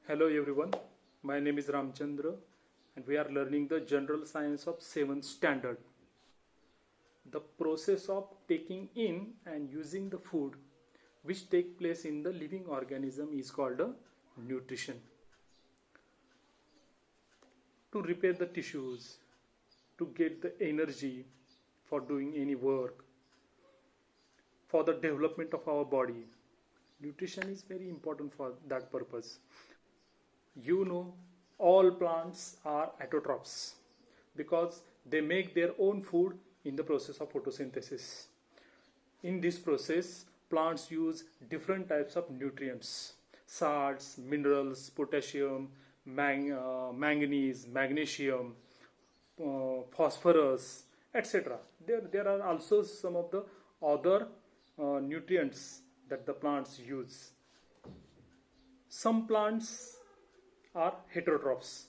Hello everyone, my name is Ramchandra and we are learning the general science of 7th standard. The process of taking in and using the food which take place in the living organism is called a nutrition. To repair the tissues, to get the energy for doing any work, for the development of our body, nutrition is very important for that purpose. You know, all plants are autotrophs because they make their own food in the process of photosynthesis. In this process, plants use different types of nutrients, salts, minerals, potassium, manganese, magnesium, phosphorus, etc. There are also some of the other nutrients that the plants use. Some plants are heterotrophs.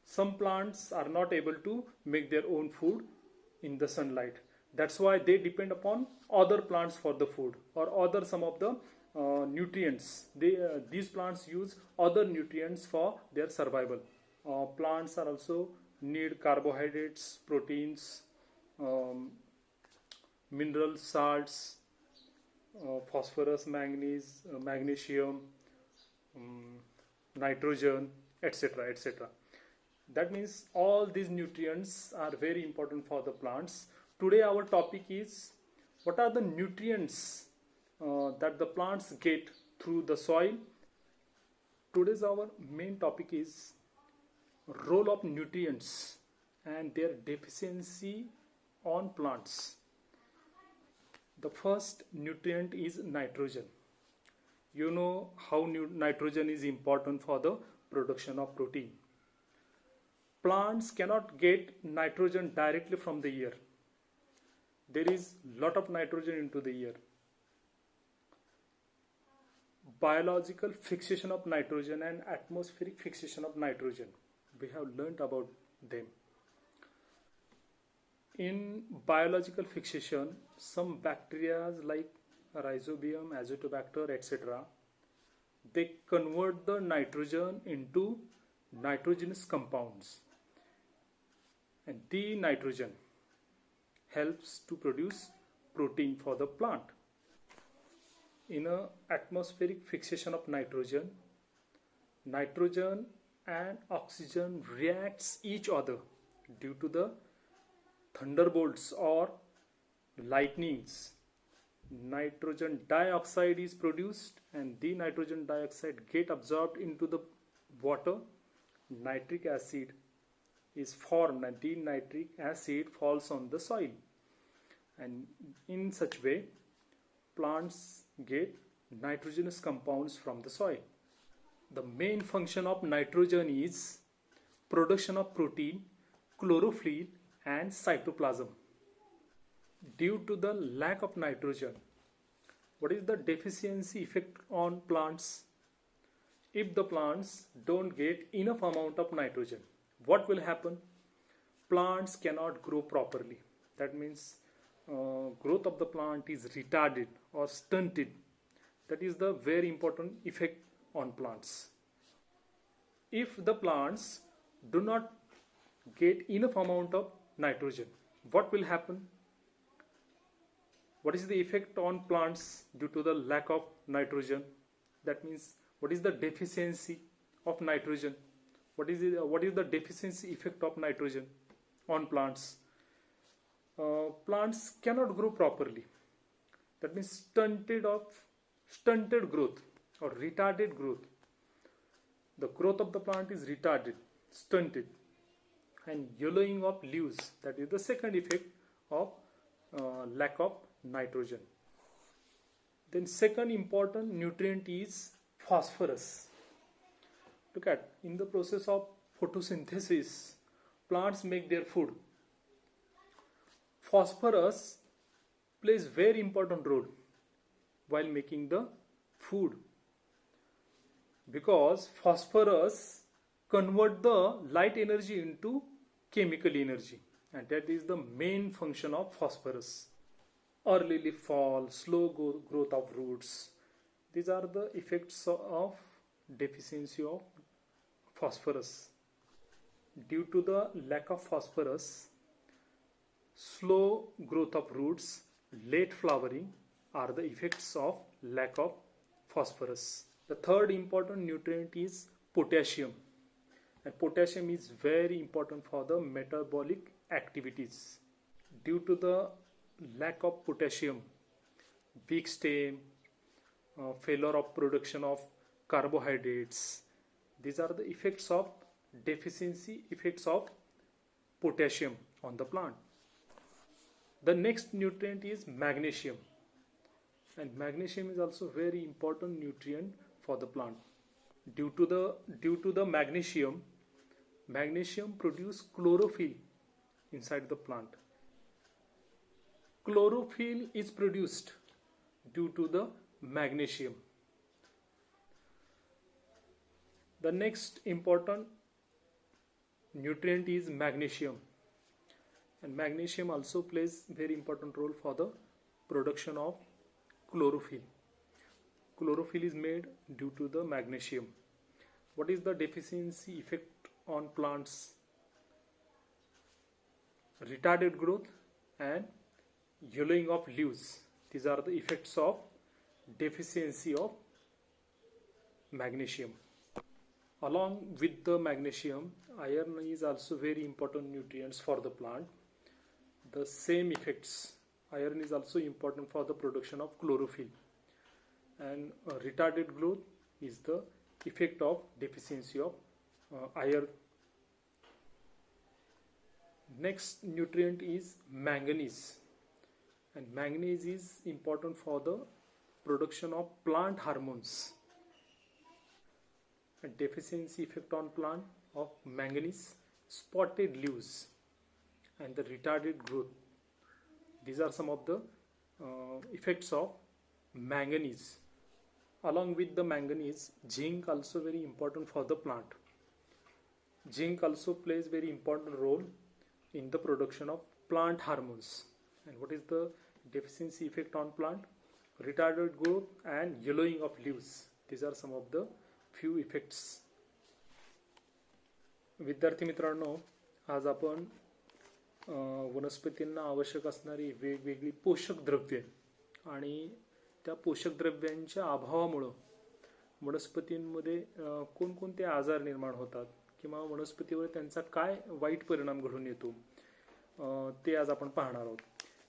Some plants are not able to make their own food in the sunlight. That's why they depend upon other plants for the food or other some of the nutrients. These plants use other nutrients for their survival. Plants are also need carbohydrates, proteins, minerals, salts, phosphorus, manganese, magnesium, nitrogen, etc. etc. That means all these nutrients are very important for the plants. Today our topic is what are the nutrients that the plants get through the soil. Today's our main topic is role of nutrients and their deficiency on plants. The first nutrient is nitrogen. You know how nitrogen is important for the production of protein. Plants cannot get nitrogen directly from the air. There is lot of nitrogen into the air. Biological fixation of nitrogen and atmospheric fixation of nitrogen. We have learnt about them. In biological fixation, some bacteria like Rhizobium, Azotobacter, etc. they convert the nitrogen into nitrogenous compounds, and the nitrogen helps to produce protein for the plant. In a atmospheric fixation of nitrogen, nitrogen and oxygen reacts each other due to the thunderbolts or lightnings. Nitrogen dioxide is produced and the nitrogen dioxide get absorbed into the water. Nitric acid is formed and the nitric acid falls on the soil, and in such way plants get nitrogenous compounds from the soil. The main function of nitrogen is production of protein, chlorophyll and cytoplasm. Due to the lack of nitrogen, what is the deficiency effect on plants? If the plants don't get enough amount of nitrogen, what will happen? Plants cannot grow properly. That means growth of the plant is retarded or stunted. That is the very important effect on plants. If the plants do not get enough amount of nitrogen, what will happen? What is the effect on plants due to the lack of nitrogen? That means what is the deficiency of nitrogen? What is the deficiency effect of nitrogen on plants? Plants cannot grow properly. That means stunted growth or retarded growth. The growth of the plant is retarded, stunted, and yellowing of leaves. That is the second effect of lack of nitrogen. Then second important nutrient is phosphorus. Look at, in the process of photosynthesis, plants make their food. Phosphorus plays very important role while making the food, because phosphorus convert the light energy into chemical energy, and that is the main function of phosphorus. Early leaf fall, slow growth of roots. These are the effects of deficiency of phosphorus. Due to the lack of phosphorus, slow growth of roots, late flowering are the effects of lack of phosphorus. The third important nutrient is potassium, and potassium is very important for the metabolic activities. Due to the lack of potassium, weak stem, failure of production of carbohydrates, these are the effects of deficiency effects of potassium on the plant. The next nutrient is magnesium, and magnesium is also very important nutrient for the plant. Due to the magnesium produce chlorophyll inside the plant. Chlorophyll is produced due to the magnesium. The next important nutrient is magnesium, and magnesium also plays very important role for the production of chlorophyll. Chlorophyll is made due to the magnesium. What is the deficiency effect on plants? Retarded growth and yellowing of leaves. These are the effects of deficiency of magnesium. Along with the magnesium, iron is also very important nutrients for the plant. The same effects, iron is also important for the production of chlorophyll, and retarded growth is the effect of deficiency of iron. Next nutrient is manganese, and manganese is important for the production of plant hormones. A deficiency effect on plant of manganese, spotted leaves and the retarded growth. These are some of the effects of manganese. Along with the manganese, zinc also very important for the plant. Zinc also plays very important role in the production of plant hormones. And what is the deficiency effect on plant? Retarded growth and yellowing of leaves. These are some of the few effects. विद्यार्थी मित्रांनो, आज आपण वनस्पतींना आवश्यक असणारी वेगवेगळी पोषक द्रव्ये आणि त्या पोषक द्रव्यांच्या अभावामुळे वनस्पतींमध्ये कोणकोणते आजार निर्माण होतात किंवा वनस्पतीवर त्यांचा काय वाईट परिणाम घडून येतो ते आज आपण पाहणार आहोत.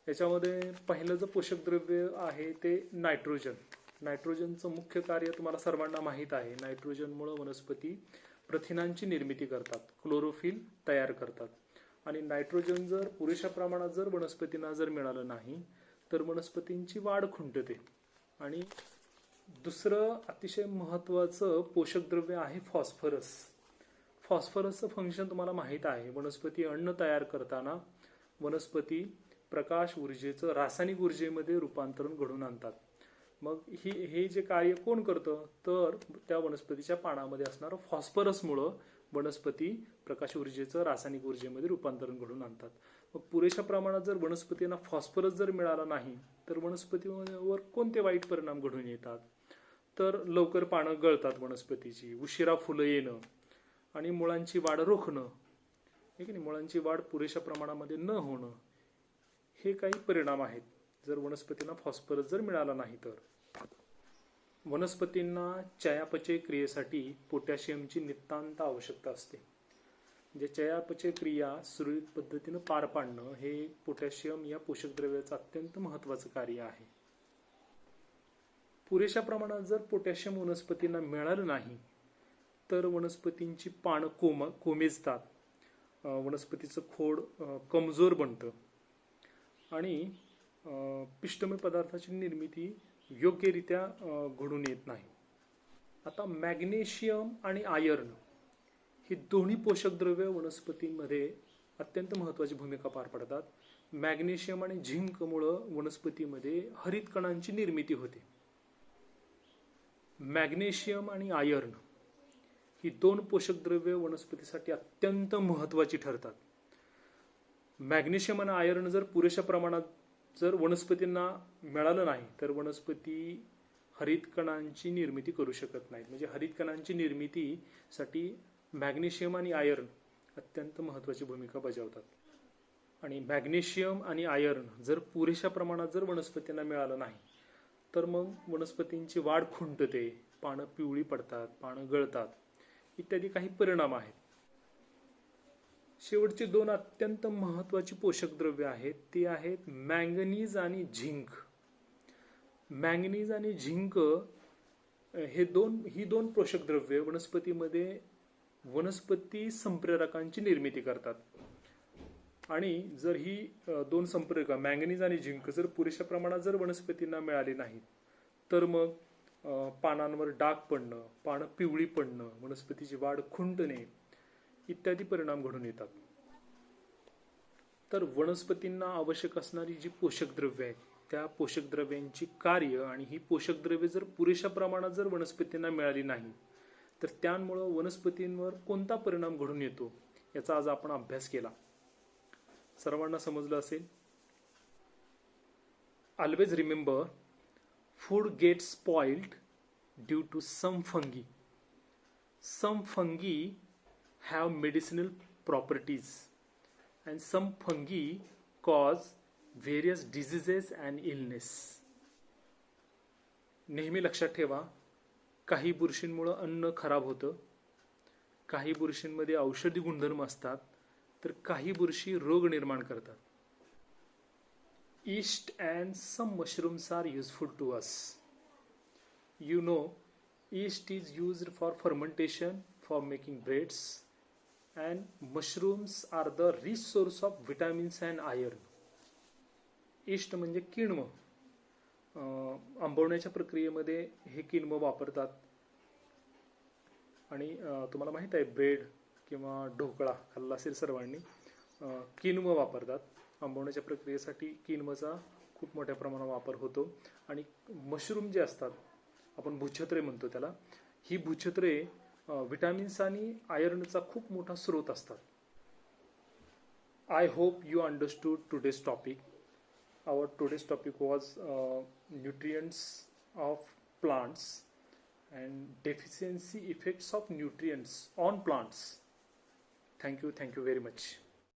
याच्यामध्ये पहिलं जे पोषक द्रव्य आहे ते नायट्रोजन. नायट्रोजनचं मुख्य कार्य तुम्हाला सर्वांना माहीत आहे. नायट्रोजनमुळे वनस्पती प्रथिनांची निर्मिती करतात, क्लोरोफिल तयार करतात. आणि नायट्रोजन जर पुरेशा प्रमाणात जर वनस्पतींना जर मिळालं नाही तर वनस्पतींची वाढ खुंटते. आणि दुसरं अतिशय महत्त्वाचं पोषक द्रव्य आहे फॉस्फरस. फॉस्फरसचं फंक्शन तुम्हाला माहीत आहे. वनस्पती अन्न तयार करताना वनस्पती प्रकाश ऊर्जेचं रासायनिक ऊर्जेमध्ये रूपांतरण घडवून आणतात. मग हे जे कार्य कोण करतं तर त्या वनस्पतीच्या पानामध्ये असणारं फॉस्फरसमुळं वनस्पती प्रकाश ऊर्जेचं रासायनिक ऊर्जेमध्ये रूपांतरण घडवून आणतात. मग पुरेशा प्रमाणात जर वनस्पतींना फॉस्फरस जर मिळाला नाही तर वनस्पतीवर कोणते वाईट परिणाम घडून येतात तर लवकर पानं गळतात वनस्पतीची, उशिरा फुलं येणं आणि मुळांची वाढ रोखणं, ठीक आहे. मुळांची वाढ पुरेशा प्रमाणामध्ये न होणं, हे काही परिणाम आहेत जर वनस्पतींना फॉस्फरस जर मिळाला नाही तर. वनस्पतींना चयापचय क्रियेसाठी पोटॅशियमची नितांत आवश्यकता असते. म्हणजे चयापचय क्रिया सुरळीत पद्धतीने पार पाडणं हे पोटॅशियम या पोषक द्रव्याचं अत्यंत महत्त्वाचं कार्य आहे. पुरेशा प्रमाणात जर पोटॅशियम वनस्पतींना मिळालं नाही तर वनस्पतींची पानं कोमेजतात, वनस्पतीचं खोड कमजोर बनतं आणि पिष्टमय पदार्थाची निर्मिती योग्यरित्या घडून येत नाही. आता मॅग्नेशियम आणि आयर्न ही दोन्ही पोषक द्रव्ये वनस्पतींमध्ये अत्यंत महत्त्वाची भूमिका पार पाडतात. मॅग्नेशियम आणि झिंकमुळे वनस्पतीमध्ये हरित कणांची निर्मिती होते. मॅग्नेशियम आणि आयर्न ही दोन पोषक द्रव्ये वनस्पतीसाठी अत्यंत महत्त्वाची ठरतात. मॅग्नेशियम आणि आयर्न जर पुरेशा प्रमाणात जर वनस्पतींना मिळालं नाही तर वनस्पती हरित कणांची निर्मिती करू शकत नाहीत. म्हणजे हरित कणांची निर्मितीसाठी मॅग्नेशियम आणि आयर्न अत्यंत महत्त्वाची भूमिका बजावतात. आणि मॅग्नेशियम आणि आयर्न जर पुरेशा प्रमाणात जर वनस्पतींना मिळालं नाही तर मग वनस्पतींची वाढ खुंटते, पानं पिवळी पडतात, पानं गळतात इत्यादी काही परिणाम आहेत. शेवटची दोन अत्यंत महत्त्वाची पोषक द्रव्ये आहेत ती आहेत मॅंगनीज आणि झिंक. मॅंगनीज आणि झिंक ही दोन पोषक द्रव्ये वनस्पतीमध्ये वनस्पती संप्रेरकांची निर्मिती करतात. आणि जर ही दोन संप्रेरक मॅंगनीज आणि झिंक जर पुरेशा प्रमाणात जर वनस्पतींना मिळाली नाहीत तर मग पानांवर डाग पडणं, पानं पिवळी पडणं, वनस्पतीची वाढ खुंटणे इत्यादी परिणाम घडून येतात. तर वनस्पतींना आवश्यक असणारी जी पोषक द्रव्ये आहेत त्या पोषक द्रव्यांची कार्य आणि ही पोषक द्रव्ये जर पुरेशा प्रमाणात जर वनस्पतींना मिळाली नाही तर त्यामुळे वनस्पतींवर कोणता परिणाम घडून येतो याचा आज आपण अभ्यास केला. सर्वांना समजलं असेल. Always remember, food gets spoiled due to some fungi. Some fungi have medicinal properties and some fungi cause various diseases and illness. नेहमी लक्षात ठेवा, काही बुरशींमुळे अन्न खराब होतं, काही बुरशींमध्ये औषधी गुणधर्म असतात, तर काही बुरशी रोग निर्माण करतात. Yeast and some mushrooms are useful to us. You know, yeast is used for fermentation, for making breads, and mushrooms are the rich source of vitamins and iron. Yeast म्हणजे किण्व. आंबवण्याच्या प्रक्रियेमध्ये हे किण्व वापरतात. आणि तुम्हाला माहित आहे ब्रेड किंवा ढोकळा खाल्ला असेल सर्वांनी, किण्व वापरतात. आंबवण्याच्या प्रक्रियेसाठी किण्वचा खूप मोठ्या प्रमाणात वापर होतो. आणि मशरूम जे असतात, आपण भूछत्रे म्हणतो त्याला, ही भूछत्रे विटामिन्स आणि आयर्नचा खूप मोठा स्रोत असतात. I hope you understood today's topic. Our today's topic was nutrients of plants and deficiency effects of nutrients on plants. Thank you very much.